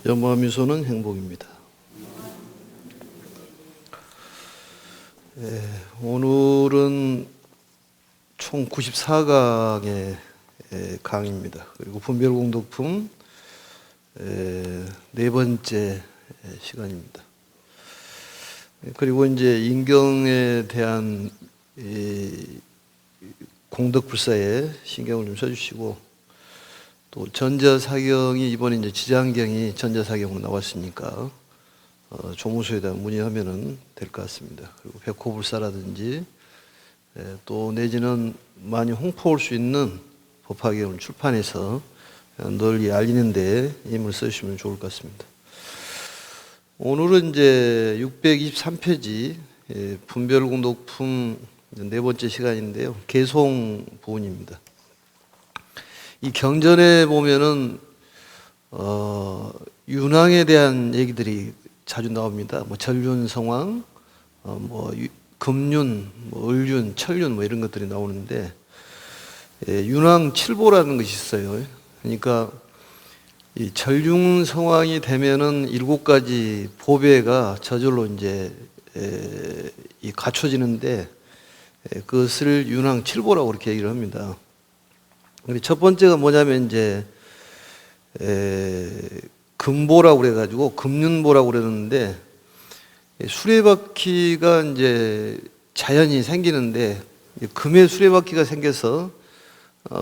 염화미소는 행복입니다. 오늘은 총 94강의 강의입니다. 그리고 분별공덕품 네 번째 시간입니다. 그리고 이제 인경에 대한 공덕불사에 신경을 좀 써주시고, 또 전자사경이 이번에 이제 지장경이 전자사경으로 나왔으니까 조무소에다 문의하면은 될 것 같습니다. 그리고 백호불사라든지 또 내지는 많이 홍보할 수 있는 법화경을 출판해서 널리 알리는 데 힘을 써주시면 좋을 것 같습니다. 오늘은 이제 623페이지 분별공덕품 네 번째 시간인데요. 개송 부분입니다. 이 경전에 보면은 윤왕에 대한 얘기들이 자주 나옵니다. 뭐 전륜성왕, 금륜, 을륜, 철륜 이런 것들이 나오는데, 윤왕 칠보라는 것이 있어요. 그러니까 이 전륜성왕이 되면은 7가지 보배가 저절로 이제 갖춰지는데, 그것을 윤왕 칠보라고 그렇게 얘기를 합니다. 첫 번째가 뭐냐면 이제 금보라고 그래가지고 금륜보라고 그러는데, 수레바퀴가 이제 자연히 생기는데, 금의 수레바퀴가 생겨서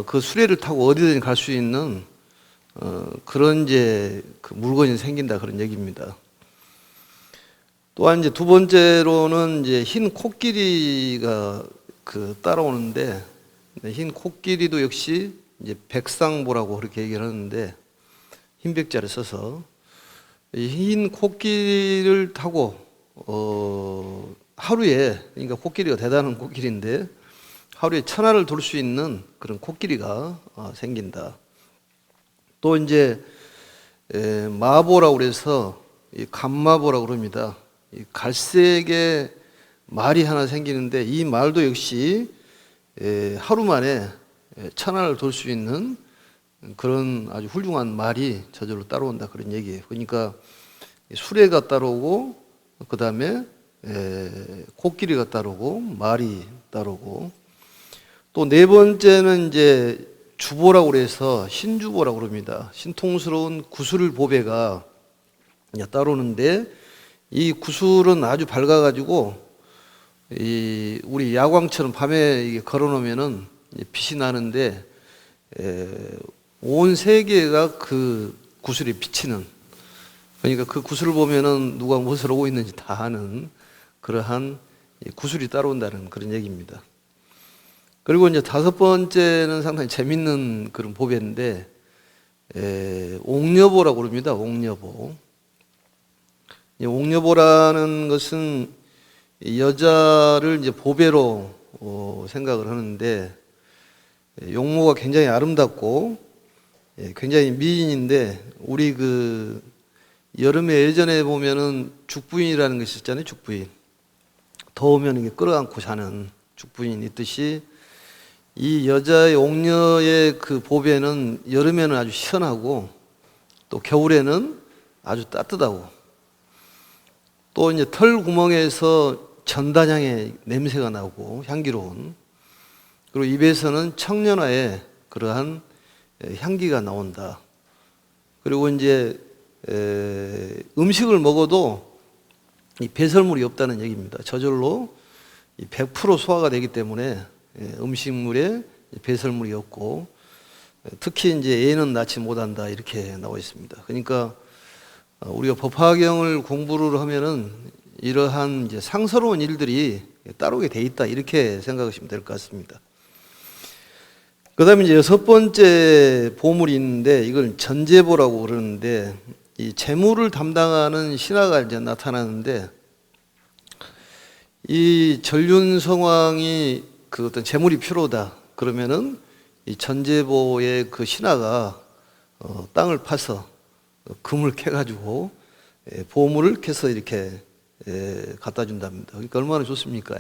그 수레를 타고 어디든 갈 수 있는 그런 이제 그 물건이 생긴다, 그런 얘기입니다. 또한 이제 두 번째로는 이제 흰 코끼리가 따라오는데, 흰 코끼리도 역시 이제 백상보라고 그렇게 얘기를 하는데, 흰 백자를 써서 흰 코끼리를 타고 하루에, 그러니까 코끼리가 대단한 코끼리인데 하루에 1000알을 돌 수 있는 그런 코끼리가 생긴다. 또 이제 마보라고 그래서 감마보라고 그럽니다. 갈색의 말이 하나 생기는데, 이 말도 역시 하루 만에 1000알을 돌 수 있는 그런 아주 훌륭한 말이 저절로 따라온다, 그런 얘기예요. 그러니까 수레가 따라오고, 그 다음에 코끼리가 따라오고, 말이 따라오고, 또 네 번째는 이제 주보라고 그래서 신주보라고 그럽니다. 신통스러운 구슬 보배가 따라오는데, 이 구슬은 아주 밝아가지고 우리 야광처럼 밤에 걸어놓으면은 빛이 나는데, 온 세계가 그 구슬이 비치는, 그러니까 그 구슬을 보면은 누가 무엇을 하고 있는지 다 아는 그러한 구슬이 따라온다는 그런 얘기입니다. 그리고 이제 다섯 번째는 상당히 재밌는 그런 보배인데, 옥녀보라고 그럽니다. 옥녀보. 옥녀보라는 것은 여자를 이제 보배로 생각을 하는데, 용모가 굉장히 아름답고 굉장히 미인인데, 우리 여름에 예전에 보면은 죽부인이라는 것이 있잖아요. 죽부인. 더우면 이게 끌어안고 자는 죽부인 있듯이, 이 여자의 옥녀의 그 보배는 여름에는 아주 시원하고, 또 겨울에는 아주 따뜻하고, 또 이제 털 구멍에서 전단향의 냄새가 나고 향기로운, 그리고 입에서는 청년화의 그러한 향기가 나온다. 그리고 이제 음식을 먹어도 이 배설물이 없다는 얘기입니다. 저절로 100% 소화가 되기 때문에 음식물에 배설물이 없고, 특히 이제 애는 낳지 못한다, 이렇게 나와 있습니다. 그러니까 우리가 법화경을 공부를 하면은 이러한 이제 상서로운 일들이 따르게 돼 있다, 이렇게 생각하시면 될 것 같습니다. 그 다음에 이제 여섯 번째 보물이 있는데, 이걸 전제보라고 그러는데, 이 재물을 담당하는 신하가 이제 나타나는데, 이 전륜성왕이 그 어떤 재물이 필요하다 그러면은 이 전제보의 그 신하가 땅을 파서 금을 캐가지고 보물을 캐서 이렇게 갖다 준답니다. 그러니까 얼마나 좋습니까?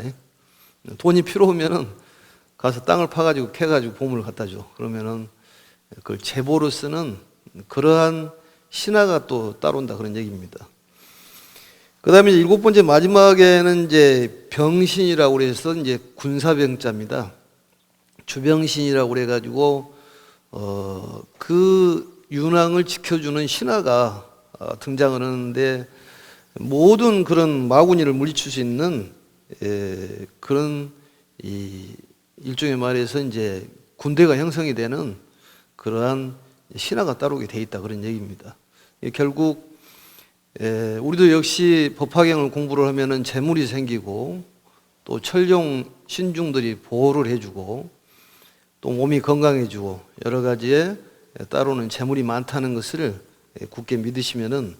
돈이 필요하면은 가서 땅을 파가지고 캐가지고 보물을 갖다 줘. 그러면은 그걸 제보로 쓰는 그러한 신하가 또 따라온다 그런 얘기입니다. 그 다음에 일곱 번째 마지막에는 이제 병신이라고 그래서 이제 군사병자입니다. 주병신이라고 그래가지고, 그 윤왕을 지켜주는 신하가 등장을 하는데 모든 그런 마구니를 물리칠 수 있는 그런 일종의 말해서 이제 군대가 형성이 되는 그러한 신하가 따르게 돼 있다 그런 얘기입니다. 결국 우리도 역시 법화경을 공부를 하면은 재물이 생기고 또 철종 신중들이 보호를 해주고 또 몸이 건강해지고 여러 가지에 따르는 재물이 많다는 것을 굳게 믿으시면은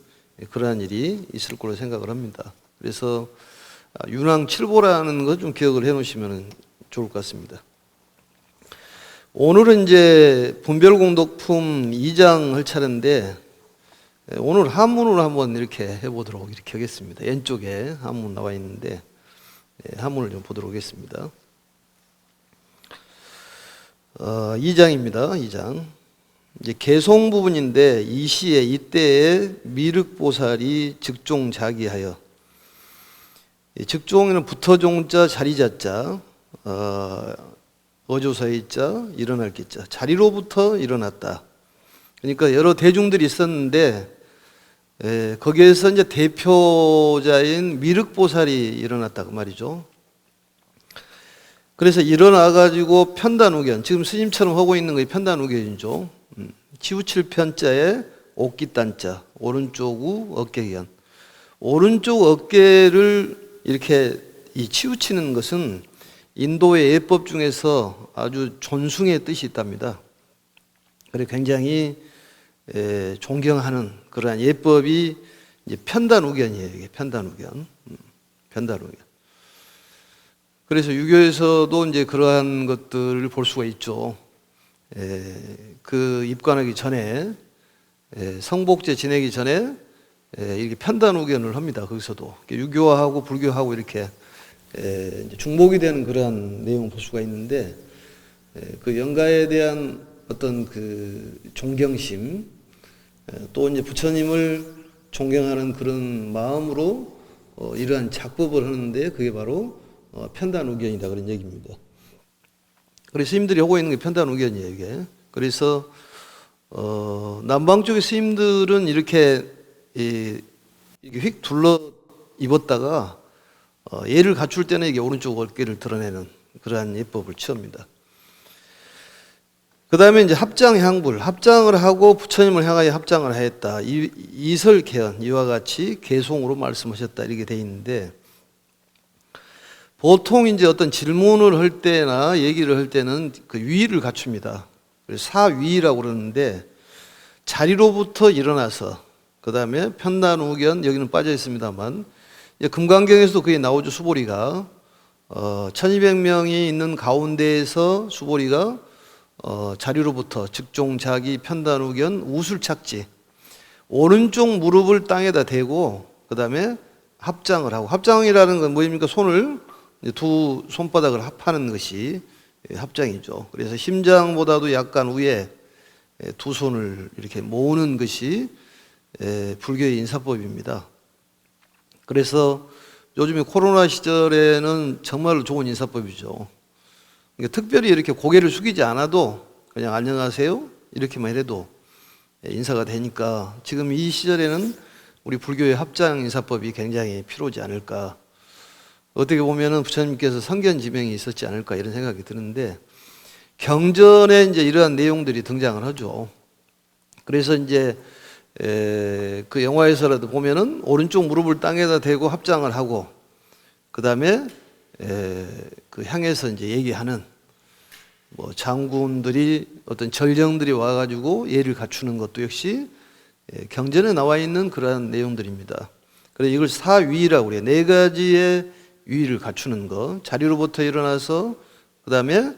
그러한 일이 있을 거로 생각을 합니다. 그래서 윤왕칠보라는 것 좀 기억을 해 놓으시면 좋을 것 같습니다. 오늘은 이제 분별공덕품 2장 할 차례인데 오늘 한문으로 한번 이렇게 해보도록 이렇게 하겠습니다. 왼쪽에 한문 나와 있는데 한문을 좀 보도록 하겠습니다. 2장입니다. 2장. 이제 개송 부분인데 이 시에 이때에 미륵보살이 즉종자기하여, 즉종에는 붙어종자 자리자자, 어조서의자 일어날 기자, 자리로부터 일어났다. 그러니까 여러 대중들이 있었는데 거기에서 이제 대표자인 미륵보살이 일어났다 그 말이죠. 그래서 일어나가지고 편단우견, 지금 스님처럼 하고 있는 게 편단우견이죠. 치우칠 편자에 옥기단자, 오른쪽 우 어깨견. 오른쪽 어깨를 이렇게 치우치는 것은 인도의 예법 중에서 아주 존숭의 뜻이 있답니다. 그래 굉장히 존경하는 그러한 예법이 이제 편단우견이에요. 이게 편단우견, 편단우견. 그래서 유교에서도 이제 그러한 것들을 볼 수가 있죠. 그 입관하기 전에 성복제 지내기 전에 이렇게 편단우견을 합니다. 거기서도 유교하고 불교하고 이렇게 중복이 되는 그러한 내용을 볼 수가 있는데 그 영가에 대한 어떤 그 존경심 또 이제 부처님을 존경하는 그런 마음으로 이러한 작법을 하는데 그게 바로 편단우견이다 그런 얘기입니다. 그래서 스님들이 하고 있는 게 편단우견이에요 이게. 그래서 남방 쪽의 스님들은 이렇게 휙 둘러 입었다가 예를 갖출 때는 이게 오른쪽 어깨를 드러내는 그러한 예법을 취합니다. 그 다음에 이제 합장향불, 합장을 하고 부처님을 향하여 합장을 하였다. 이설개연, 이와 같이 개송으로 말씀하셨다. 이렇게 돼 있는데, 보통 이제 어떤 질문을 할 때나 얘기를 할 때는 그 위를 갖춥니다. 사위라고 그러는데, 자리로부터 일어나서, 그 다음에 편단우견, 여기는 빠져 있습니다만, 금강경에서도 그게 나오죠, 수보리가. 1200명이 있는 가운데에서 수보리가 자리로부터 즉종자기 편단우견 우술착지, 오른쪽 무릎을 땅에다 대고 그 다음에 합장을 하고, 합장이라는 건 뭐입니까? 손을 두 손바닥을 합하는 것이 합장이죠. 그래서 심장보다도 약간 위에 두 손을 이렇게 모으는 것이 불교의 인사법입니다. 그래서 요즘에 코로나 시절에는 정말로 좋은 인사법이죠. 그러니까 특별히 이렇게 고개를 숙이지 않아도 그냥 안녕하세요 이렇게만 해도 인사가 되니까 지금 이 시절에는 우리 불교의 합장 인사법이 굉장히 필요하지 않을까. 어떻게 보면은 부처님께서 성견지명이 있었지 않을까 이런 생각이 드는데 경전에 이제 이러한 내용들이 등장을 하죠. 그래서 이제 그 영화에서라도 보면은 오른쪽 무릎을 땅에다 대고 합장을 하고 그 다음에 그 향해서 이제 얘기하는 뭐 장군들이 어떤 전령들이 와가지고 예를 갖추는 것도 역시 경전에 나와 있는 그러한 내용들입니다. 그래서 이걸 사위라고 그래요. 네 가지의 위를 갖추는 거. 자리로부터 일어나서 그 다음에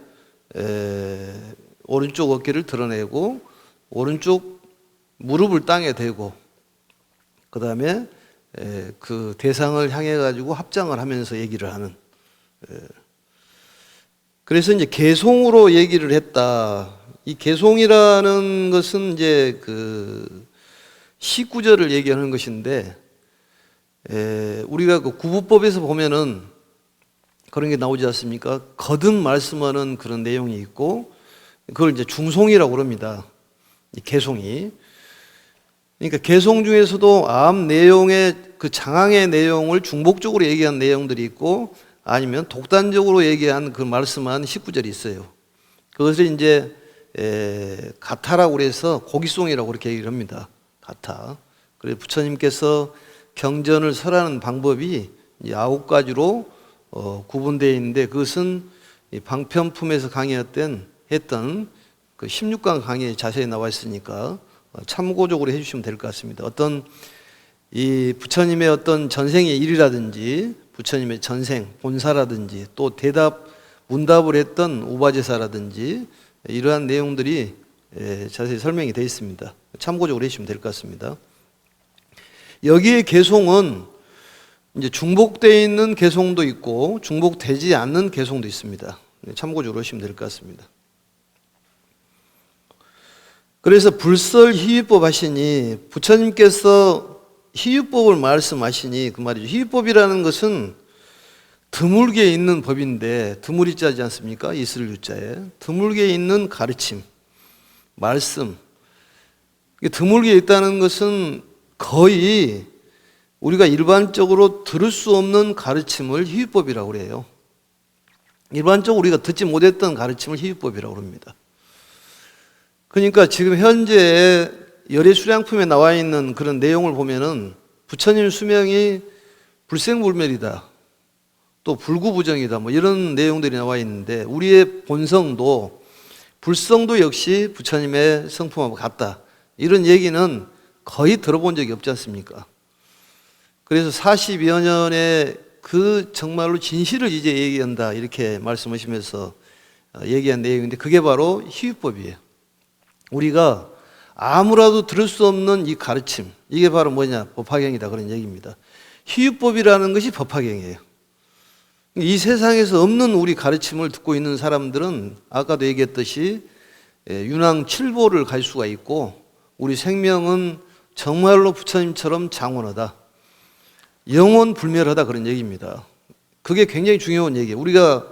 오른쪽 어깨를 드러내고 오른쪽 무릎을 땅에 대고 그 다음에 그 대상을 향해 가지고 합장을 하면서 얘기를 하는. 그래서 이제 개송으로 얘기를 했다. 이 개송이라는 것은 이제 그 19절을 얘기하는 것인데, 우리가 그 구부법에서 보면은 그런 게 나오지 않습니까? 거듭 말씀하는 그런 내용이 있고, 그걸 이제 중송이라고 그럽니다. 이 개송이. 그러니까 개송 중에서도 앞 내용의 그 장항의 내용을 중복적으로 얘기한 내용들이 있고, 아니면 독단적으로 얘기한 그 말씀한 19절이 있어요. 그것을 이제 가타라고 그래서 고기송이라고 그렇게 얘기를 합니다. 가타. 그래서 부처님께서 경전을 설하는 방법이 9가지로 구분되어 있는데, 그것은 방편품에서 강의했던 그 16강 강의에 자세히 나와 있으니까 참고적으로 해주시면 될 것 같습니다. 어떤 이 부처님의 어떤 전생의 일이라든지 부처님의 전생 본사라든지 또 문답을 했던 우바제사라든지 이러한 내용들이 자세히 설명이 되어 있습니다. 참고적으로 해주시면 될 것 같습니다. 여기에 개송은 이제 중복되어 있는 개송도 있고 중복되지 않는 개송도 있습니다. 참고적으로 하시면 될 것 같습니다. 그래서 불설 희유법 하시니, 부처님께서 희유법을 말씀하시니 그 말이죠. 희유법이라는 것은 드물게 있는 법인데, 드물이 자지 않습니까? 이슬 유자에 드물게 있는 가르침, 말씀. 드물게 있다는 것은 거의 우리가 일반적으로 들을 수 없는 가르침을 희유법이라고 그래요. 일반적으로 우리가 듣지 못했던 가르침을 희유법이라고 합니다. 그러니까 지금 현재 열애수량품에 나와 있는 그런 내용을 보면은 부처님 수명이 불생불멸이다, 또 불구부정이다, 뭐 이런 내용들이 나와 있는데, 우리의 본성도 불성도 역시 부처님의 성품하고 같다, 이런 얘기는 거의 들어본 적이 없지 않습니까? 그래서 40여 년의 그 정말로 진실을 이제 얘기한다, 이렇게 말씀하시면서 얘기한 내용인데, 그게 바로 희유법이에요. 우리가 아무라도 들을 수 없는 이 가르침, 이게 바로 뭐냐? 법화경이다, 그런 얘기입니다. 희유법이라는 것이 법화경이에요. 이 세상에서 없는 우리 가르침을 듣고 있는 사람들은 아까도 얘기했듯이 윤왕칠보를 갈 수가 있고, 우리 생명은 정말로 부처님처럼 장원하다, 영원불멸하다, 그런 얘기입니다. 그게 굉장히 중요한 얘기예요. 우리가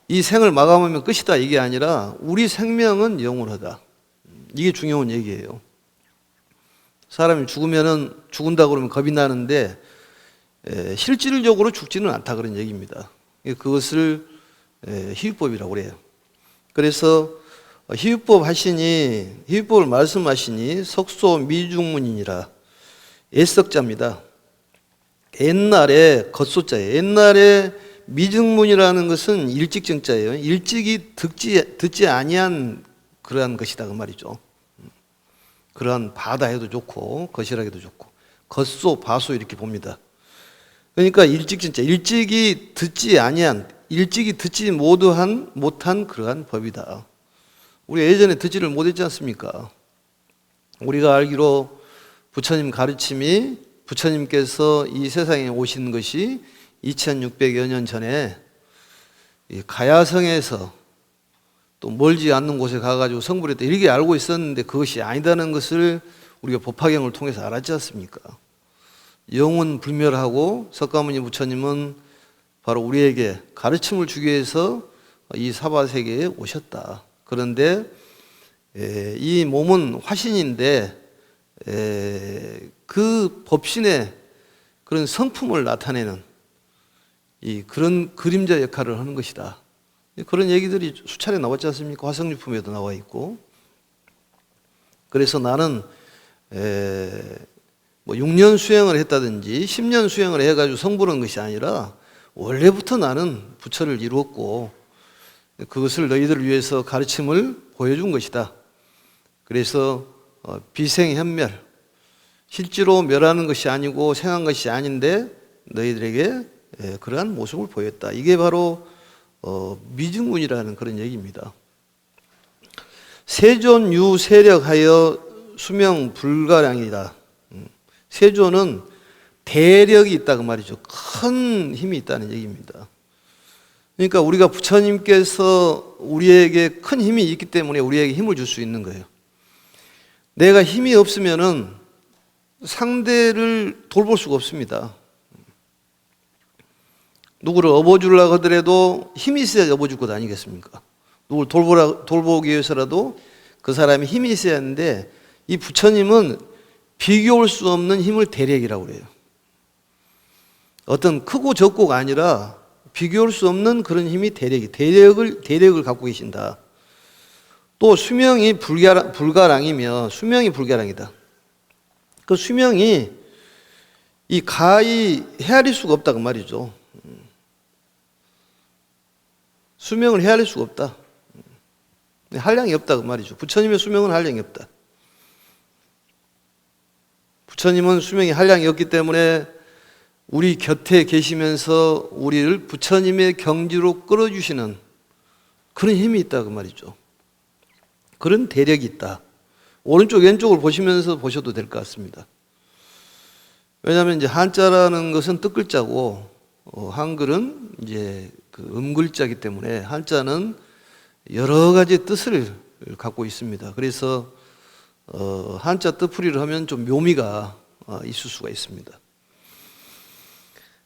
이 생을 마감하면 끝이다, 이게 아니라 우리 생명은 영원하다, 이게 중요한 얘기예요. 사람이 죽은다 그러면 겁이 나는데 실질적으로 죽지는 않다, 그런 얘기입니다. 그것을 희유법이라고 그래요. 그래서 희유법을 말씀하시니 석소 미중문이니라. 애석자입니다. 옛날에 겉소자예요. 옛날에 미증문이라는 것은 일찍증자예요. 일찍이 듣지 아니한 그러한 것이다, 그 말이죠. 그러한 바다 해도 좋고 거시라기도 좋고, 겉소 바소 이렇게 봅니다. 그러니까 일찍증자, 일찍이 듣지 못한 그러한 법이다. 우리 예전에 듣지를 못했지 않습니까? 우리가 알기로 부처님 가르침이, 부처님께서 이 세상에 오신 것이 2600여 년 전에 가야성에서 또 멀지 않는 곳에 가가지고 성불을 했다, 이렇게 알고 있었는데 그것이 아니다는 것을 우리가 법화경을 통해서 알았지 않습니까? 영원 불멸하고 석가모니 부처님은 바로 우리에게 가르침을 주기 위해서 이 사바세계에 오셨다. 그런데 이 몸은 화신인데 그 법신의 그런 성품을 나타내는 그런 그림자 역할을 하는 것이다. 그런 얘기들이 수차례 나왔지 않습니까? 화성유품에도 나와 있고. 그래서 나는 6년 수행을 했다든지 10년 수행을 해가지고 성불한 것이 아니라 원래부터 나는 부처를 이루었고 그것을 너희들을 위해서 가르침을 보여준 것이다. 그래서 비생현멸, 실제로 멸하는 것이 아니고 생한 것이 아닌데 너희들에게 그러한 모습을 보였다. 이게 바로 미증문이라는 그런 얘기입니다. 세존유 세력하여 수명 불가량이다. 세존은 대력이 있다, 그 말이죠. 큰 힘이 있다는 얘기입니다. 그러니까 우리가 부처님께서 우리에게 큰 힘이 있기 때문에 우리에게 힘을 줄 수 있는 거예요. 내가 힘이 없으면은 상대를 돌볼 수가 없습니다. 누구를 업어주려고 하더라도 힘이 있어야 업어줄 것 아니겠습니까? 누구를 돌보기 위해서라도 그 사람이 힘이 있어야 하는데, 이 부처님은 비교할 수 없는 힘을 대력이라고 그래요. 어떤 크고 적고가 아니라 비교할 수 없는 그런 힘이 대력을 갖고 계신다. 또 수명이 불가랑이며, 수명이 불가랑이다. 그 수명이 이 가히 헤아릴 수가 없다 그 말이죠. 수명을 헤아릴 수가 없다. 한량이 없다 그 말이죠. 부처님의 수명은 한량이 없다. 부처님은 수명이 한량이 없기 때문에 우리 곁에 계시면서 우리를 부처님의 경지로 끌어주시는 그런 힘이 있다 그 말이죠. 그런 대력이 있다. 오른쪽 왼쪽을 보시면서 보셔도 될 것 같습니다. 왜냐하면 이제 한자라는 것은 뜻글자고, 한글은 이제 그 음글자이기 때문에 한자는 여러 가지 뜻을 갖고 있습니다. 그래서 한자 뜻풀이를 하면 좀 묘미가 있을 수가 있습니다.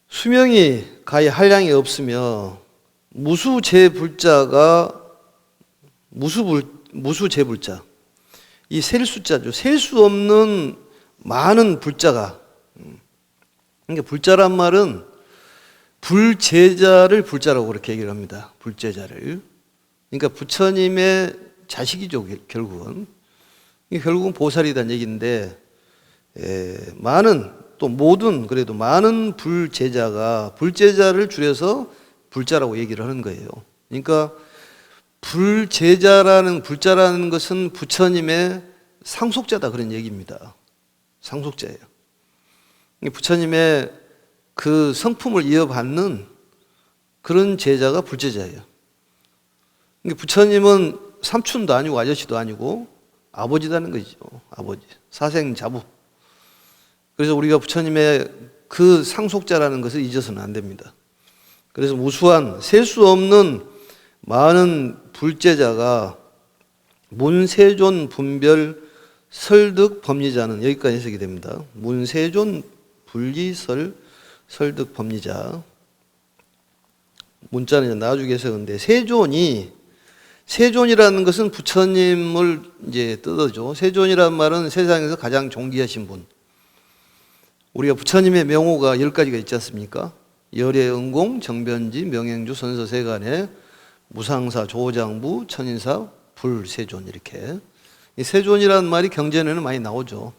수명이 가히 한량이 없으며 무수재불자가 무수재불자, 이 셀 숫자죠. 셀 수 없는 많은 불자가, 그러니까 불자란 말은 불제자를 불자라고 그렇게 얘기를 합니다. 불제자를. 그러니까 부처님의 자식이죠, 결국은. 결국은 보살이란 얘기인데, 또 모든, 그래도 많은 불제자를 줄여서 불자라고 얘기를 하는 거예요. 그러니까 불자라는 것은 부처님의 상속자다 그런 얘기입니다. 상속자예요. 부처님의 그 성품을 이어받는 그런 제자가 불제자예요. 부처님은 삼촌도 아니고 아저씨도 아니고 아버지라는 거죠. 아버지. 사생자부. 그래서 우리가 부처님의 그 상속자라는 것을 잊어서는 안 됩니다. 그래서 무수한 셀 수 없는 많은 불제자가 문세존 분별 설득 법리자는 여기까지 해석이 됩니다. 문세존 분리설 설득 법리자. 문자는 나중에 해석인데, 세존이라는 것은 부처님을 이제 뜻하죠. 세존이라는 말은 세상에서 가장 존귀하신 분. 우리가 부처님의 명호가 10가지가 있지 않습니까? 열애응공, 정변지, 명행주, 선서세간에 무상사, 조장부, 천인사, 불세존 이렇게. 이 세존이라는 말이 경전에는 많이 나오죠.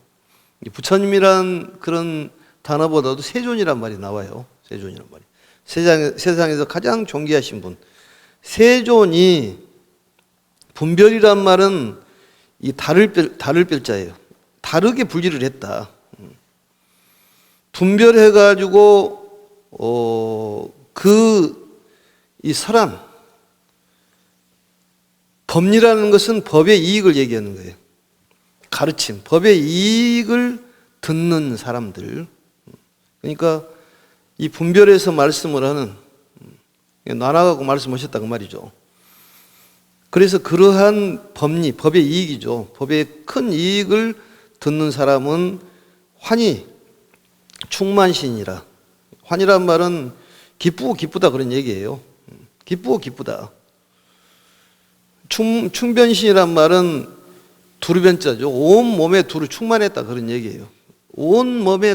부처님이란 그런 단어보다도 세존이란 말이 나와요. 세존이란 말이. 세상에서 가장 존귀하신 분. 세존이, 분별이란 말은 이 다를 별자예요. 다르게 분리를 했다. 분별해가지고, 이 설한, 법리라는 것은 법의 이익을 얘기하는 거예요. 가르침, 법의 이익을 듣는 사람들. 그러니까 이 분별해서 말씀을 하는, 나눠가고 말씀하셨다 그 말이죠. 그래서 그러한 법의 이익이죠. 법의 큰 이익을 듣는 사람은 환희, 충만신이라. 환희란 말은 기쁘고 기쁘다 그런 얘기예요. 기쁘고 기쁘다. 충변신이란 말은 두루변자죠. 온 몸에 두루 충만했다 그런 얘기예요. 온 몸에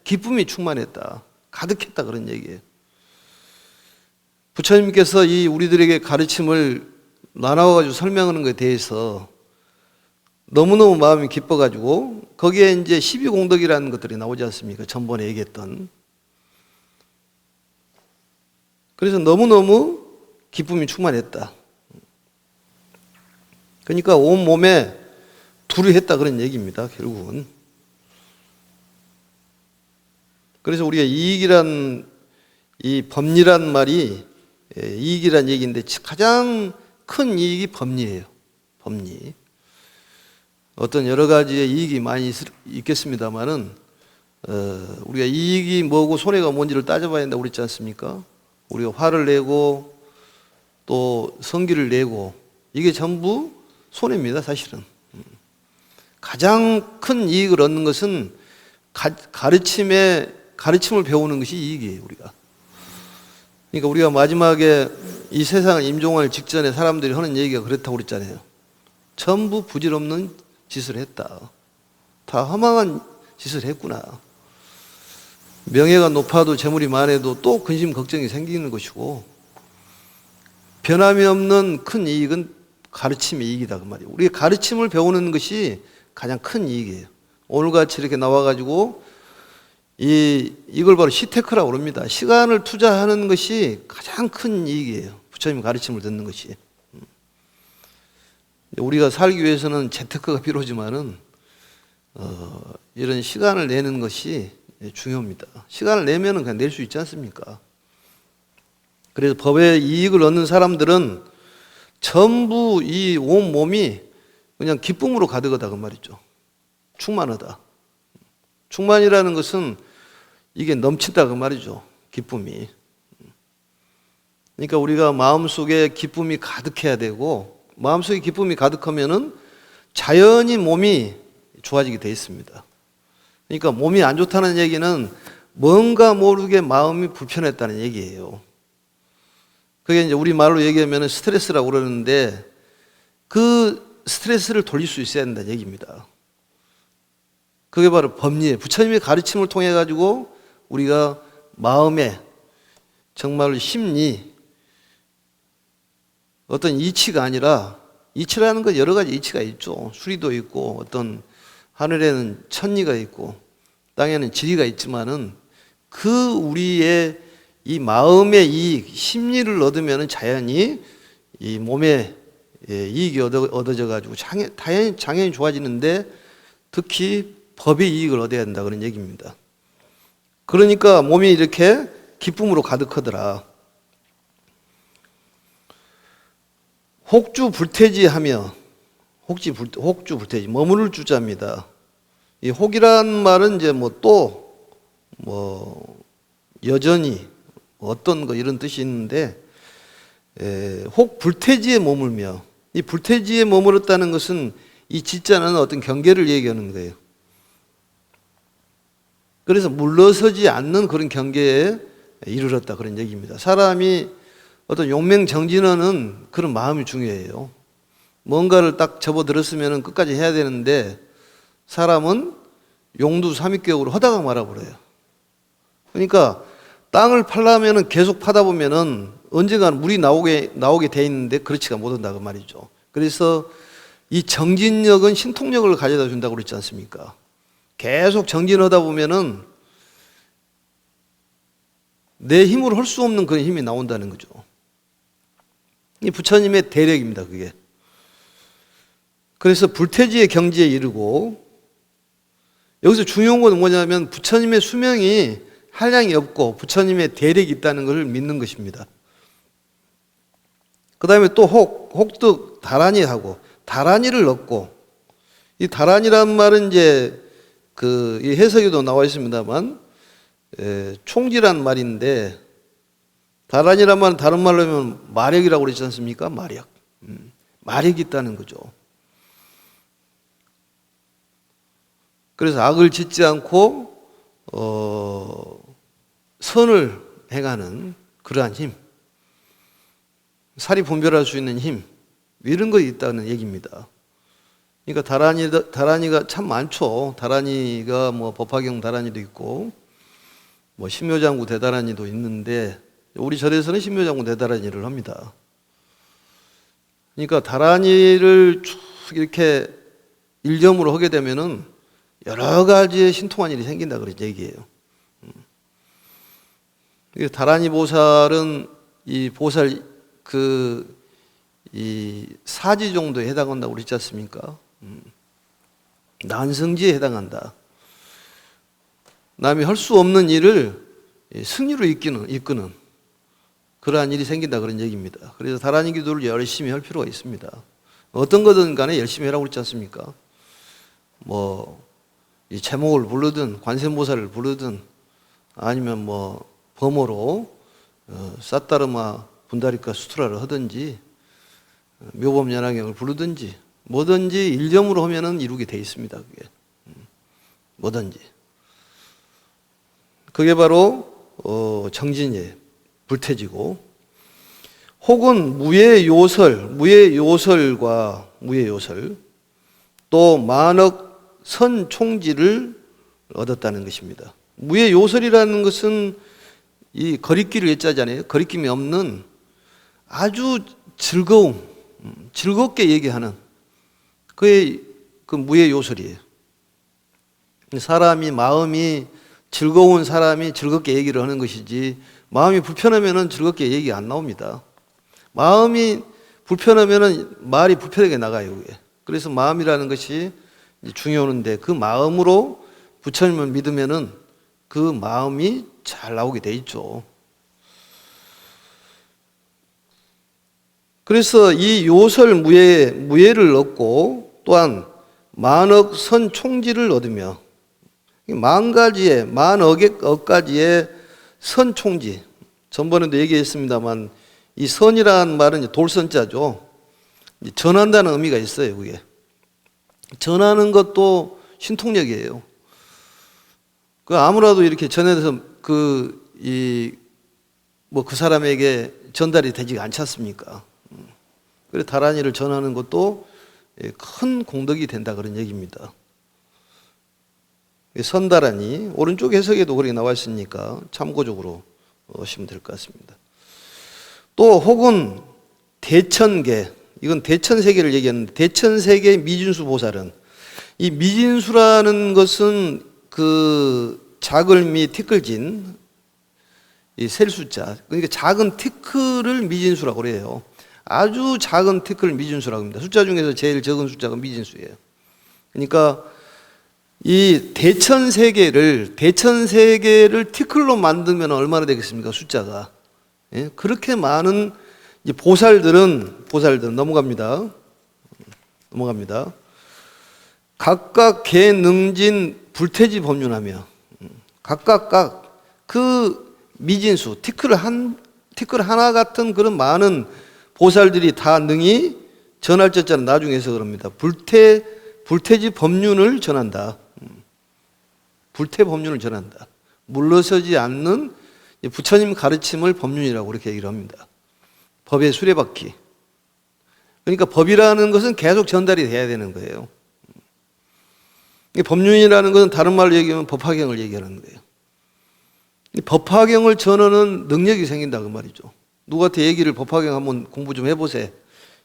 기쁨이 충만했다. 가득했다 그런 얘기예요. 부처님께서 이 우리들에게 가르침을 나눠가지고 설명하는 것에 대해서 너무너무 마음이 기뻐가지고 거기에 이제 12공덕이라는 것들이 나오지 않습니까? 전번에 얘기했던. 그래서 너무너무 기쁨이 충만했다. 그러니까 온 몸에 두루 했다 그런 얘기입니다. 결국은. 그래서 우리가 이 법리란 말이 이익이란 얘기인데 가장 큰 이익이 법리예요. 법리. 어떤 여러 가지의 이익이 많이 있겠습니다만은 우리가 이익이 뭐고 손해가 뭔지를 따져봐야 된다고 그랬지 않습니까? 우리가 화를 내고 또 성기를 내고 이게 전부 손해입니다. 사실은. 가장 큰 이익을 얻는 것은 가르침을 배우는 것이 이익이에요, 우리가. 그러니까 우리가 마지막에 이 세상을 임종할 직전에 사람들이 하는 얘기가 그렇다고 그랬잖아요. 전부 부질없는 짓을 했다. 다 허망한 짓을 했구나. 명예가 높아도 재물이 많아도 또 근심 걱정이 생기는 것이고, 변함이 없는 큰 이익은 가르침의 이익이다 그 말이에요. 우리가 가르침을 배우는 것이 가장 큰 이익이에요. 오늘같이 이렇게 나와가지고 이걸 바로 시테크라고 그럽니다. 시간을 투자하는 것이 가장 큰 이익이에요. 부처님 가르침을 듣는 것이. 우리가 살기 위해서는 재테크가 필요하지만은 이런 시간을 내는 것이 중요합니다. 시간을 내면은 그냥 낼 수 있지 않습니까? 그래서 법의 이익을 얻는 사람들은 전부 이 온 몸이 그냥 기쁨으로 가득하다 그 말이죠. 충만하다. 충만이라는 것은 이게 넘친다 그 말이죠. 기쁨이. 그러니까 우리가 마음속에 기쁨이 가득해야 되고, 마음속에 기쁨이 가득하면은 자연히 몸이 좋아지게 돼 있습니다. 그러니까 몸이 안 좋다는 얘기는 뭔가 모르게 마음이 불편했다는 얘기예요. 그게 이제 우리 말로 얘기하면 스트레스라고 그러는데, 그 스트레스를 돌릴 수 있어야 된다는 얘기입니다. 그게 바로 법리예요. 부처님의 가르침을 통해 가지고 우리가 마음에 정말 심리, 어떤 이치가 아니라, 이치라는 건 여러 가지 이치가 있죠. 수리도 있고, 어떤 하늘에는 천리가 있고, 땅에는 지리가 있지만은 그 우리의 이 마음의 이익, 심리를 얻으면 자연히 이 몸에 이익이 얻어져 가지고 당연히 좋아지는데, 특히 법의 이익을 얻어야 한다 그런 얘기입니다. 그러니까 몸이 이렇게 기쁨으로 가득하더라. 혹주 불태지하며, 혹주 불태지, 머무를 주자입니다. 이 혹이란 말은 이제 여전히 어떤 거 이런 뜻이 있는데, 혹 불태지에 머물며, 이 불태지에 머물렀다는 것은 이 지자는 어떤 경계를 얘기하는 거예요. 그래서 물러서지 않는 그런 경계에 이르렀다 그런 얘기입니다. 사람이 어떤 용맹정진하는 그런 마음이 중요해요. 뭔가를 딱 접어들었으면 끝까지 해야 되는데, 사람은 용두삼입격으로 하다가 말아버려요. 그러니까 땅을 파려면 계속 파다 보면은 언젠가는 물이 나오게 돼 있는데 그렇지가 못한다 그 말이죠. 그래서 이 정진력은 신통력을 가져다 준다고 그랬지 않습니까? 계속 정진하다 보면은 내 힘으로 할 수 없는 그런 힘이 나온다는 거죠. 이 부처님의 대력입니다, 그게. 그래서 불태지의 경지에 이르고, 여기서 중요한 건 뭐냐면 부처님의 수명이 한량이 없고 부처님의 대력이 있다는 것을 믿는 것입니다. 그 다음에 또 혹도 다란이 하고, 다란이를 얻고, 이 다란이란 말은 이제 이 해석에도 나와 있습니다만, 총지란 말인데, 다란이란 말은 다른 말로 하면 마력이라고 그러지 않습니까? 마력. 마력이 있다는 거죠. 그래서 악을 짓지 않고 선을 행하는 그러한 힘, 사리 분별할 수 있는 힘, 이런 거 있다는 얘기입니다. 그러니까 다란이가 참 많죠. 다란이가 법화경 다란이도 있고, 신묘장구 대다란이도 있는데, 우리 절에서는 신묘장구 대다란이를 합니다. 그러니까 다란이를 쭉 이렇게 일점으로 하게 되면은 여러 가지의 신통한 일이 생긴다 그런 얘기예요. 다란이 보살은 이 보살 이 사지 정도에 해당한다고 그랬지 않습니까? 난성지에 해당한다. 남이 할 수 없는 일을 승리로 이끄는 그러한 일이 생긴다 그런 얘기입니다. 그래서 다란이 기도를 열심히 할 필요가 있습니다. 어떤 거든 간에 열심히 하라고 그랬지 않습니까? 이 제목을 부르든 관세음보살을 부르든, 아니면 범어로 사따르마 분다리카 수트라를 하든지, 묘범연화경을 부르든지, 뭐든지 일념으로 하면은 이루게 돼 있습니다. 그게 뭐든지. 그게 바로 정진이에요. 불태지고. 혹은 무예요설과 무예요설, 또 만억 선총지를 얻었다는 것입니다. 무예요설이라는 것은 이 거리끼를 예자잖아요. 거리낌이 없는 아주 즐겁게 얘기하는 그게 그 무예요설이에요. 마음이 즐거운 사람이 즐겁게 얘기를 하는 것이지, 마음이 불편하면은 즐겁게 얘기 안 나옵니다. 마음이 불편하면은 말이 불편하게 나가요. 그게. 그래서 마음이라는 것이 중요한데, 그 마음으로 부처님을 믿으면은 그 마음이 잘 나오게 돼 있죠. 그래서 이 요설 무예를 얻고, 또한 만억 선총지를 얻으며, 만억 가지의 선총지. 전번에도 얘기했습니다만, 이 선이라는 말은 이제 돌선자죠. 전한다는 의미가 있어요, 그게. 전하는 것도 신통력이에요. 아무라도 이렇게 전해서 그 사람에게 전달이 되지 않지 않습니까? 그래, 다란이를 전하는 것도 큰 공덕이 된다, 그런 얘기입니다. 선다란이, 오른쪽 해석에도 그렇게 나와 있으니까 참고적으로 보시면 될 것 같습니다. 또 혹은 대천계, 이건 대천세계를 얘기하는데, 대천세계 미진수 보살은, 이 미진수라는 것은 그 자글미 티끌진 이 셀숫자, 그러니까 작은 티끌을 미진수라고 그래요. 아주 작은 티끌을 미진수라고 합니다. 숫자 중에서 제일 적은 숫자가 미진수예요. 그러니까 이 대천세계를 티끌로 만들면 얼마나 되겠습니까? 숫자가. 예? 그렇게 많은 보살들은 넘어갑니다. 각각 개능진 불태지 법륜하며, 각각 그 미진수 티끌 하나 같은 그런 많은 보살들이 다 능히 전할 자자는 나중에 해서 그럽니다. 불태지 법륜을 전한다. 불태 법륜을 전한다. 물러서지 않는 부처님 가르침을 법륜이라고 그렇게 얘기를 합니다. 법의 수레바퀴. 그러니까 법이라는 것은 계속 전달이 돼야 되는 거예요. 법륜이라는 것은 다른 말로 얘기하면 법화경을 얘기하는 거예요. 법화경을 전하는 능력이 생긴다, 그 말이죠. 누구한테 얘기를 법화경 한번 공부 좀 해보세요.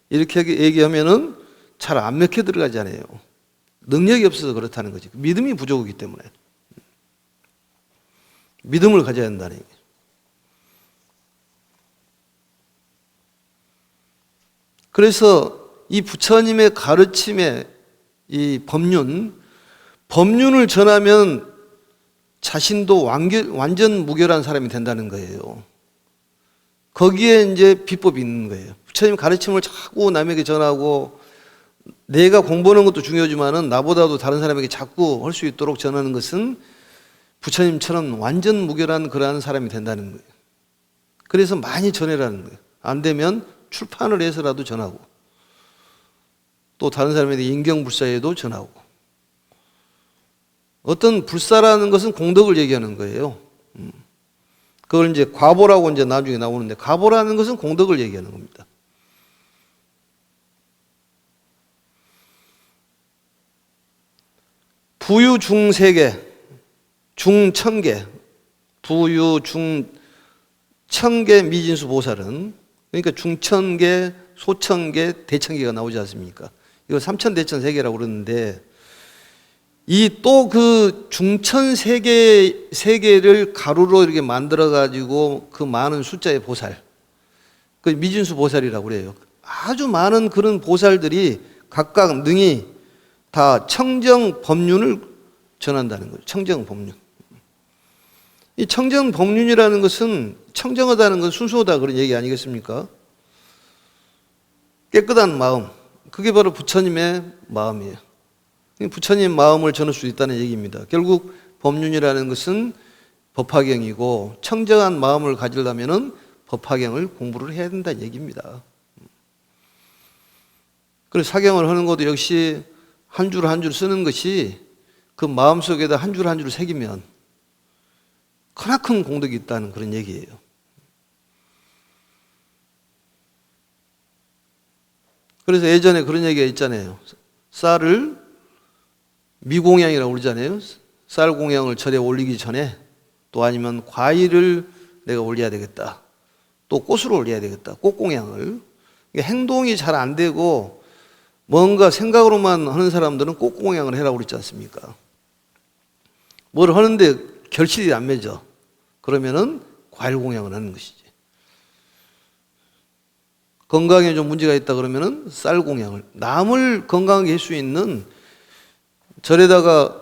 이렇게 얘기하면은 잘 안 맥혀 들어가잖아요. 능력이 없어서 그렇다는 거지. 믿음이 부족하기 때문에. 믿음을 가져야 한다는 얘기죠. 그래서 이 부처님의 가르침의 이 법륜을 전하면 자신도 완전 무결한 사람이 된다는 거예요. 거기에 이제 비법이 있는 거예요. 부처님 가르침을 자꾸 남에게 전하고, 내가 공부하는 것도 중요하지만은 나보다도 다른 사람에게 자꾸 할 수 있도록 전하는 것은 부처님처럼 완전 무결한 그러한 사람이 된다는 거예요. 그래서 많이 전해라는 거예요. 안 되면 출판을 해서라도 전하고, 또 다른 사람에게 인경불사에도 전하고. 어떤 불사라는 것은 공덕을 얘기하는 거예요. 그걸 이제 과보라고 이제 나중에 나오는데, 과보라는 것은 공덕을 얘기하는 겁니다. 부유 중세계, 중천계, 부유 중천계 미진수 보살은, 그러니까 중천계, 소천계, 대천계가 나오지 않습니까? 이거 삼천대천세계라고 그러는데, 이 또 그 중천 세계를 가루로 이렇게 만들어 가지고 그 많은 숫자의 보살, 그 미진수 보살이라고 그래요. 아주 많은 그런 보살들이 각각 능히 다 청정 법륜을 전한다는 거예요. 청정 법륜. 이 청정 법륜이라는 것은, 청정하다는 건 순수하다 그런 얘기 아니겠습니까? 깨끗한 마음, 그게 바로 부처님의 마음이에요. 부처님 마음을 전할 수 있다는 얘기입니다. 결국 법륜이라는 것은 법화경이고, 청정한 마음을 가지려면 법화경을 공부를 해야 된다는 얘기입니다. 그래서 사경을 하는 것도 역시 한 줄 한 줄 쓰는 것이 그 마음속에다 한 줄 한 줄 새기면 크나큰 공덕이 있다는 그런 얘기예요. 그래서 예전에 그런 얘기가 있잖아요. 쌀을 미공양이라고 그러잖아요. 쌀 공양을 절에 올리기 전에 또 아니면 과일을 내가 올려야 되겠다. 또 꽃으로 올려야 되겠다. 꽃공양을. 행동이 잘 안 되고 뭔가 생각으로만 하는 사람들은 꽃공양을 해라고 그랬지 않습니까? 뭘 하는데 결실이 안 맺어. 그러면은 과일 공양을 하는 것이지. 건강에 좀 문제가 있다 그러면은 쌀 공양을. 남을 건강하게 할 수 있는 절에다가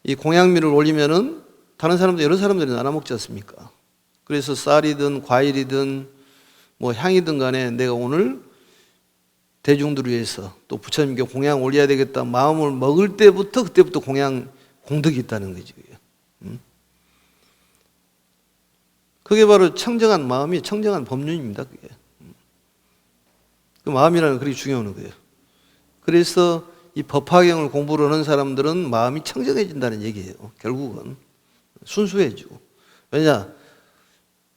이 공양미를 올리면은 다른 사람들, 여러 사람들이 나눠 먹지 않습니까? 그래서 쌀이든 과일이든 뭐 향이든 간에 내가 오늘 대중들을 위해서 또 부처님께 공양 올려야 되겠다 마음을 먹을 때부터 그때부터 공양 공덕이 있다는 거지. 그게 바로 청정한 마음이 청정한 법륜입니다. 그게. 그 마음이라는 게 그렇게 중요한 거예요. 그래서 이 법화경을 공부를 하는 사람들은 마음이 청정해진다는 얘기예요. 결국은 순수해지고. 왜냐?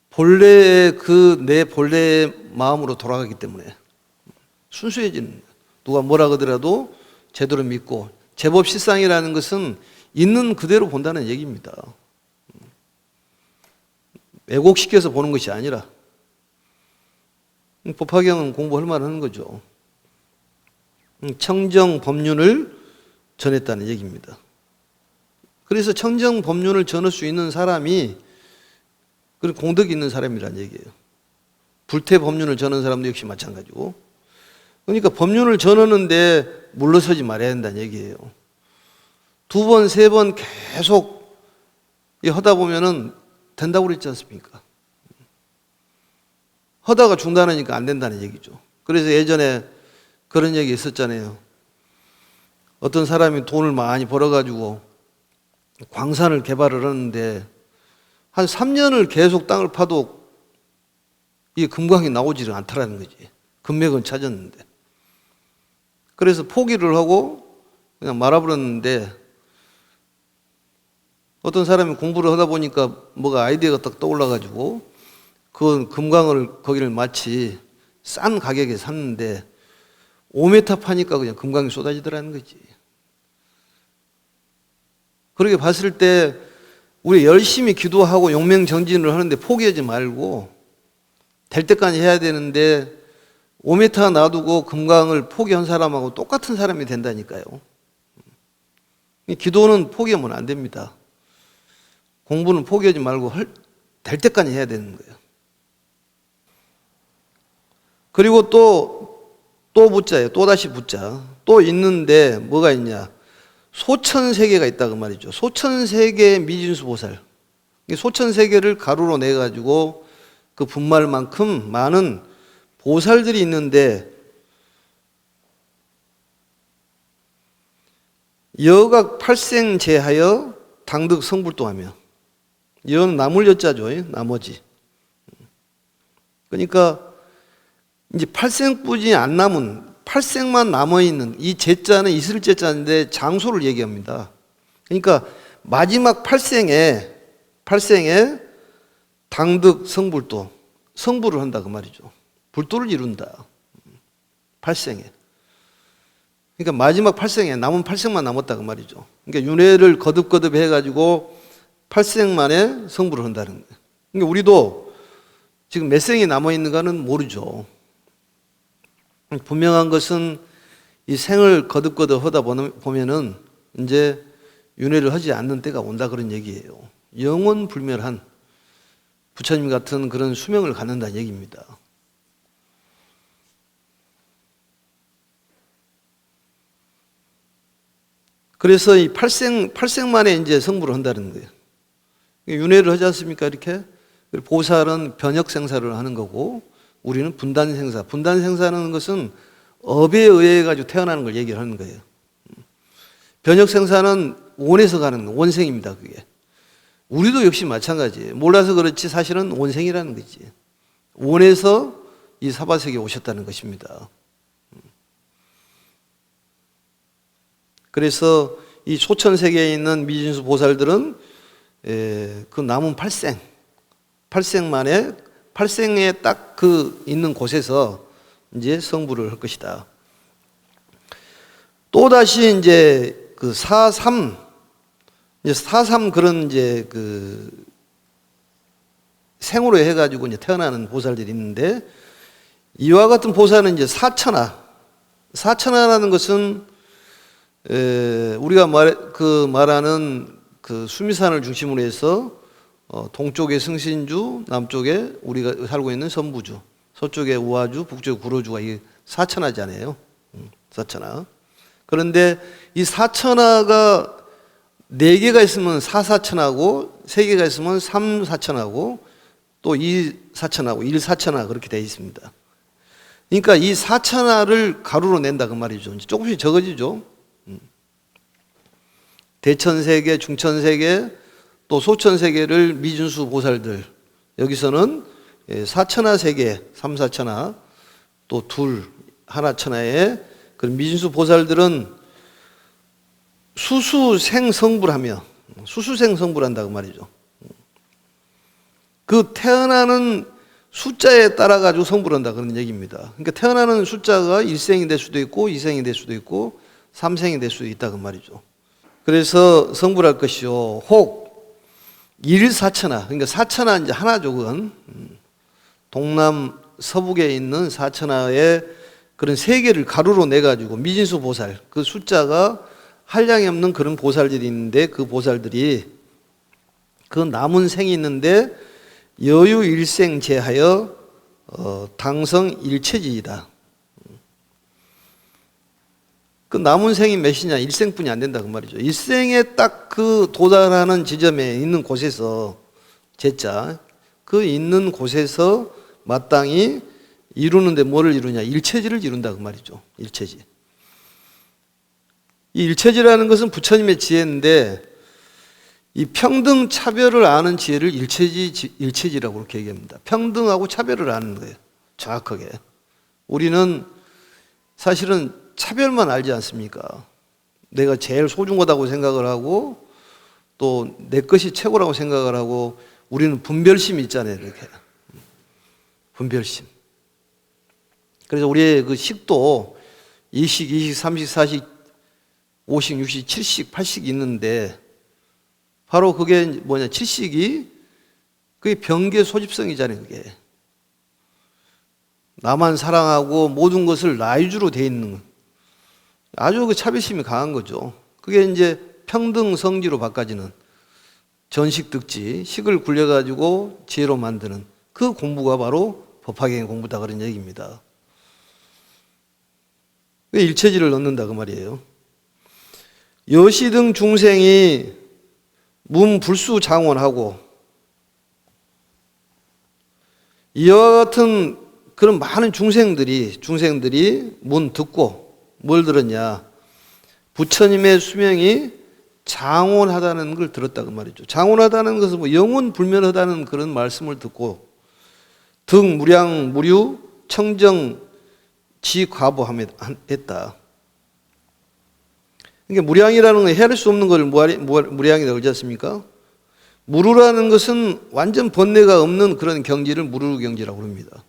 본래의 내 본래의 마음으로 돌아가기 때문에 순수해지는 거예요. 누가 뭐라 그러더라도 제대로 믿고, 제법 실상이라는 것은 있는 그대로 본다는 얘기입니다. 왜곡시켜서 보는 것이 아니라 법화경은 공부할 만한 거죠. 청정 법륜을 전했다는 얘기입니다. 그래서 청정 법륜을 전할 수 있는 사람이 그리고 공덕이 있는 사람이란 얘기예요. 불태 법륜을 전하는 사람도 역시 마찬가지고. 그러니까 법륜을 전하는데 물러서지 말아야 한다는 얘기예요. 두 번, 세 번 계속 하다 보면은 된다고 그랬지 않습니까? 하다가 중단하니까 안 된다는 얘기죠. 그래서 예전에 그런 얘기 있었잖아요. 어떤 사람이 돈을 많이 벌어가지고 광산을 개발을 하는데 한 3년을 계속 땅을 파도 이게 금광이 나오지를 않더라는 거지. 금맥은 찾았는데. 그래서 포기를 하고 그냥 말아버렸는데 어떤 사람이 공부를 하다 보니까 뭐가 아이디어가 딱 떠올라가지고 그 금광을 거기를 마치 싼 가격에 샀는데 5m 파니까 그냥 금광이 쏟아지더라는 거지. 그렇게 봤을 때 우리 열심히 기도하고 용맹정진을 하는데 포기하지 말고 될 때까지 해야 되는데 5m 놔두고 금강을 포기한 사람하고 똑같은 사람이 된다니까요. 기도는 포기하면 안 됩니다. 공부는 포기하지 말고 될 때까지 해야 되는 거예요. 그리고 또 붙자예요. 또 다시 붙자. 또 있는데 뭐가 있냐. 소천세계가 있다 그 말이죠. 소천세계 미진수 보살. 소천세계를 가루로 내가지고 그 분말만큼 많은 보살들이 있는데 여각 팔생제하여 당득 성불도하며 여는 나물 여자죠. 나머지. 그러니까 이제 팔생뿐이 안 남은 팔생만 남아있는 이 제자는 있을 제자인데 장소를 얘기합니다. 그러니까 마지막 팔생에 당득 성불도 성불을 한다 그 말이죠. 불도를 이룬다. 팔생에. 그러니까 마지막 팔생에 남은 팔생만 남았다 그 말이죠. 그러니까 윤회를 거듭거듭 해가지고 팔생만에 성불을 한다는 거예요. 그러니까 우리도 지금 몇 생이 남아있는가는 모르죠. 분명한 것은 이 생을 거듭거듭 하다 보면은 이제 윤회를 하지 않는 때가 온다 그런 얘기예요. 영원불멸한 부처님 같은 그런 수명을 갖는다는 얘기입니다. 그래서 이 팔생만에 이제 성불을 한다는 거예요. 윤회를 하지 않습니까? 이렇게. 보살은 변혁생사를 하는 거고 우리는 분단생사. 분단생사라는 것은 업에 의해 가지고 태어나는 걸 얘기를 하는 거예요. 변혁생사는 원에서 가는 원생입니다. 그게. 우리도 역시 마찬가지예요. 몰라서 그렇지 사실은 원생이라는 거지. 원에서 이 사바세계에 오셨다는 것입니다. 그래서 이 소천세계에 있는 미진수 보살들은 그 남은 팔생에 딱 그 있는 곳에서 이제 성불을 할 것이다. 또 다시 이제 그 사삼 그런 이제 그 생으로 해가지고 이제 태어나는 보살들이 있는데, 이와 같은 보살은 이제 사천하라는 것은 우리가 말하는 그 수미산을 중심으로 해서 동쪽에 승신주, 남쪽에 우리가 살고 있는 선부주, 서쪽에 우화주, 북쪽에 구로주가 이 사천하잖아요. 사천하. 그런데 이 사천하가 4개가 있으면 사사천하고 3개가 있으면 삼사천하고 또 이사천하고 일사천하 그렇게 되어 있습니다. 그러니까 이 사천하를 가루로 낸다 그 말이죠. 조금씩 적어지죠. 대천세계, 중천세계, 또 소천세계를 미준수 보살들, 여기서는 사천하 세계, 삼사천하, 또 하나천하에 그런 미준수 보살들은 수수생성불하며 수수생성불한다 그 말이죠. 그 태어나는 숫자에 따라 가지고 성불한다 그런 얘기입니다. 그러니까 태어나는 숫자가 1생이 될 수도 있고 2생이 될 수도 있고 3생이 될 수도 있다 그 말이죠. 그래서 성불할 것이요 혹 일사천하, 그러니까 사천하 이제 하나죠. 그건 동남 서북에 있는 사천하의 그런 3개를 가루로 내 가지고 미진수 보살, 그 숫자가 한량이 없는 그런 보살들이 있는데, 그 보살들이 그 남은 생이 있는데 여유 일생 제하여 당성 일체지이다. 그 남은 생이 몇이냐? 1생뿐이 안 된다 그 말이죠. 1생에 딱 그 도달하는 지점에 있는 곳에서 제자 그 있는 곳에서 마땅히 이루는데 뭐를 이루냐? 일체지를 이룬다 그 말이죠. 일체지. 이 일체지라는 것은 부처님의 지혜인데, 이 평등 차별을 아는 지혜를 일체지라고 그렇게 얘기합니다. 평등하고 차별을 아는 거예요. 정확하게. 우리는 사실은 차별만 알지 않습니까? 내가 제일 소중하다고 생각을 하고 또 내 것이 최고라고 생각을 하고, 우리는 분별심이 있잖아요. 이렇게 분별심. 그래서 우리의 그 식도 2식, 2식, 3식, 4식, 5식, 6식, 7식, 8식 있는데, 바로 그게 뭐냐? 7식이 그게 병계 소집성이잖아요. 그게 나만 사랑하고 모든 것을 나 위주로 돼 있는, 아주 그 차별심이 강한 거죠. 그게 이제 평등 성지로 바꿔지는, 전식 득지, 식을 굴려가지고 지혜로 만드는 그 공부가 바로 법화경의 공부다 그런 얘기입니다. 일체지를 넣는다 그 말이에요. 여시 등 중생이 문불수장원하고, 이와 같은 그런 많은 중생들이 문 듣고 뭘 들었냐? 부처님의 수명이 장원하다는 걸 들었다 그 말이죠. 장원하다는 것은 뭐 영원 불멸하다는 그런 말씀을 듣고 등 무량 무류 청정 지과보했다. 그러니까 무량이라는 건 헤아릴 수 없는 걸 무량이라고 그러지 않습니까? 무루라는 것은 완전 번뇌가 없는 그런 경지를 무루 경지라고 합니다.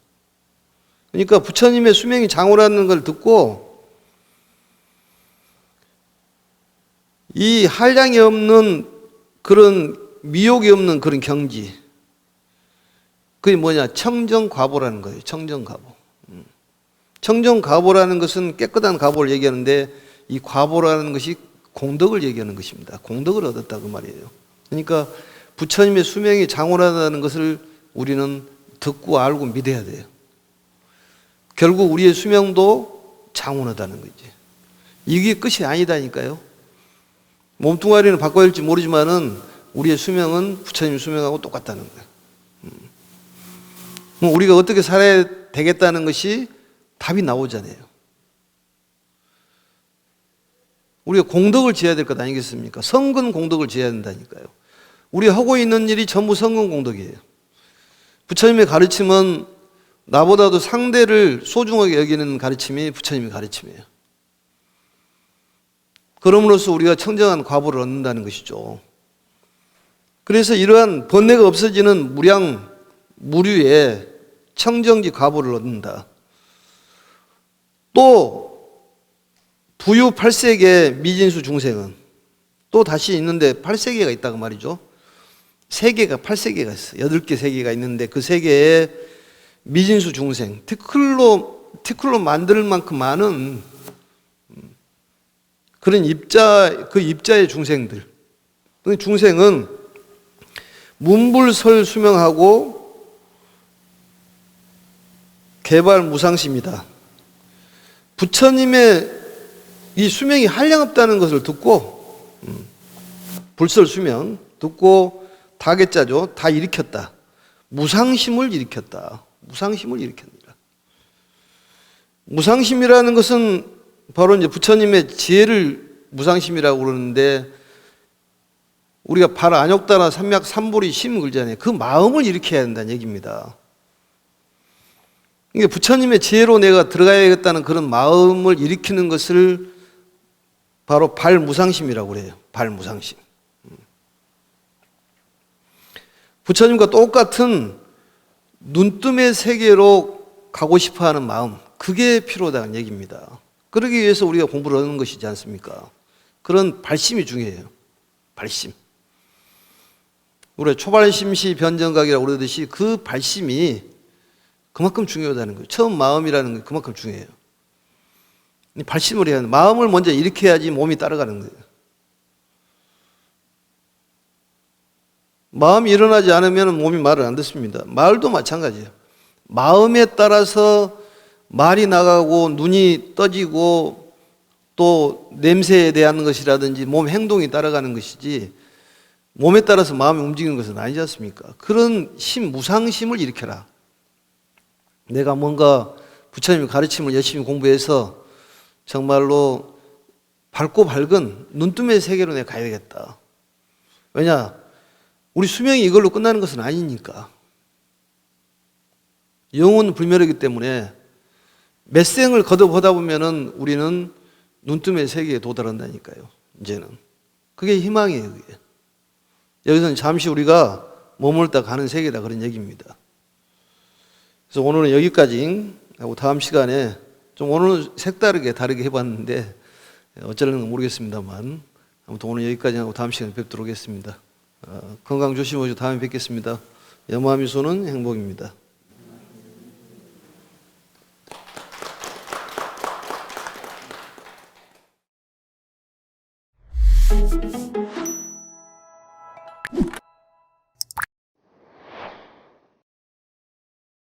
그러니까 부처님의 수명이 장호라는 걸 듣고 이 한량이 없는 그런 미혹이 없는 그런 경지, 그게 뭐냐? 청정과보라는 거예요. 청정과보. 청정과보라는 것은 깨끗한 과보를 얘기하는데, 이 과보라는 것이 공덕을 얘기하는 것입니다. 공덕을 얻었다 그 말이에요. 그러니까 부처님의 수명이 장호라는 것을 우리는 듣고 알고 믿어야 돼요. 결국 우리의 수명도 장호하다는 거지. 이게 끝이 아니다니까요. 몸뚱아리는 바꿔야 할지 모르지만은 우리의 수명은 부처님 수명하고 똑같다는 거예요. 우리가 어떻게 살아야 되겠다는 것이 답이 나오잖아요. 우리가 공덕을 지어야 될 것 아니겠습니까? 성근 공덕을 지어야 된다니까요. 우리가 하고 있는 일이 전부 성근 공덕이에요. 부처님의 가르침은 나보다도 상대를 소중하게 여기는 가르침이 부처님의 가르침이에요. 그럼으로써 우리가 청정한 과보를 얻는다는 것이죠. 그래서 이러한 번뇌가 없어지는 무류의 청정지 과보를 얻는다. 또 부유 8세계 미진수 중생은 또 다시 있는데 8세계가 있다고 말이죠. 세계가 8세계가 있어. 8개 세계가 있는데 그 세계에 미진수 중생, 티클로 만들 만큼 많은 그런 그 입자의 중생들. 그 중생은 문불설 수명하고 개발 무상심이다. 부처님의 이 수명이 한량없다는 것을 듣고 불설 수명 듣고 다개짜죠. 다 일으켰다. 무상심을 일으켰다. 무상심을 일으켰다. 무상심이라는 것은 바로 이제 부처님의 지혜를 무상심이라고 그러는데 우리가 발 안욕다나 삼약 삼보리 심 그러잖아요. 그 마음을 일으켜야 한다는 얘기입니다. 이게 부처님의 지혜로 내가 들어가야겠다는 그런 마음을 일으키는 것을 바로 발무상심이라고 그래요. 발무상심. 부처님과 똑같은 눈뜸의 세계로 가고 싶어하는 마음, 그게 필요하다는 얘기입니다. 그러기 위해서 우리가 공부를 하는 것이지 않습니까? 그런 발심이 중요해요. 발심. 우리가 초발심시 변정각이라고 그러듯이 그 발심이 그만큼 중요하다는 거예요. 처음 마음이라는 게 그만큼 중요해요. 발심을 해야 하는, 마음을 먼저 일으켜야지 몸이 따라가는 거예요. 마음이 일어나지 않으면 몸이 말을 안 듣습니다. 말도 마찬가지예요. 마음에 따라서 말이 나가고 눈이 떠지고 또 냄새에 대한 것이라든지 몸 행동이 따라가는 것이지 몸에 따라서 마음이 움직이는 것은 아니지 않습니까? 그런 무상심을 일으켜라. 내가 뭔가 부처님의 가르침을 열심히 공부해서 정말로 밝고 밝은 눈뜸의 세계로 내가 가야 되겠다. 왜냐? 우리 수명이 이걸로 끝나는 것은 아니니까. 영혼은 불멸이기 때문에 몇 생을 거듭하다 보면은 우리는 눈뜸의 세계에 도달한다니까요. 이제는. 그게 희망이에요. 그게. 여기서는 잠시 우리가 머물다 가는 세계다 그런 얘기입니다. 그래서 오늘은 여기까지 하고 다음 시간에 좀 오늘은 다르게 해봤는데 어쩌려는 모르겠습니다만 아무튼 오늘 여기까지 하고 다음 시간에 뵙도록 하겠습니다. 건강 조심하시고 다음에 뵙겠습니다. 염화미소는 행복입니다.